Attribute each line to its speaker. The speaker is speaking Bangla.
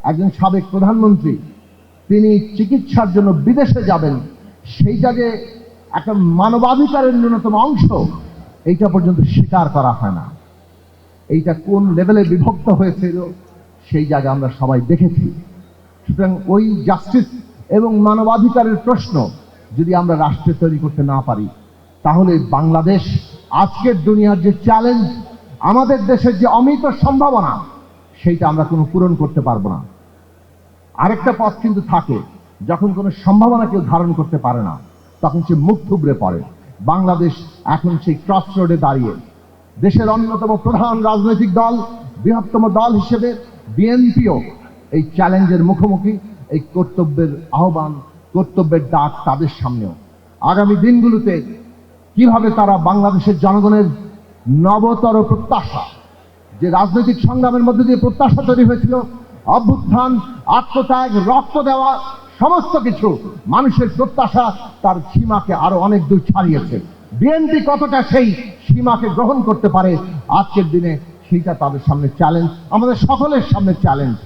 Speaker 1: একজন সাবেক প্রধানমন্ত্রী তিনি চিকিৎসার জন্য বিদেশে যাবেন, সেইটা যে একটা মানবাধিকারের ন্যূনতম অংশ এইটা পর্যন্ত স্বীকার করা হয় না। এইটা কোন লেভেলে বিভক্ত হয়েছিল সেই জায়গা আমরা সবাই দেখেছি। সুতরাং ওই জাস্টিস এবং মানবাধিকারের প্রশ্ন যদি আমরা রাষ্ট্রে তৈরি করতে না পারি, তাহলে বাংলাদেশ আজকের দুনিয়ার যে চ্যালেঞ্জ, আমাদের দেশের যে অমিত সম্ভাবনা, সেইটা আমরা কোনো পূরণ করতে পারবো না। আরেকটা পথ কিন্তু থাকে, যখন কোনো সম্ভাবনা কেউ ধারণ করতে পারে না, তখন সে মুখ থুবড়ে পড়ে। বাংলাদেশ এখন সেই ক্রস রোডে দাঁড়িয়ে। দেশের অন্যতম প্রধান রাজনৈতিক দল, বৃহত্তম দল হিসেবে বিএনপিও এই চ্যালেঞ্জের মুখোমুখি। এই কর্তব্যের আহ্বান, কর্তব্যের ডাক তাদের সামনেও। আগামী দিনগুলোতে কিভাবে তারা বাংলাদেশের জনগণের নবতর প্রত্যাশা, যে রাজনৈতিক সংগ্রামের মধ্যে দিয়ে প্রত্যাশা তৈরি হয়েছিল, অভ্যুত্থান, আত্মত্যাগ, রক্ত দেওয়া, সমস্ত কিছু মানুষের প্রত্যাশা তার সীমাকে আরো অনেক দূর ছাড়িয়েছে। বিএনপি কতটা সেই সীমাকে গ্রহণ করতে পারে আজকের দিনে, সেইটা তাদের সামনে চ্যালেঞ্জ, আমাদের সকলের সামনে চ্যালেঞ্জ।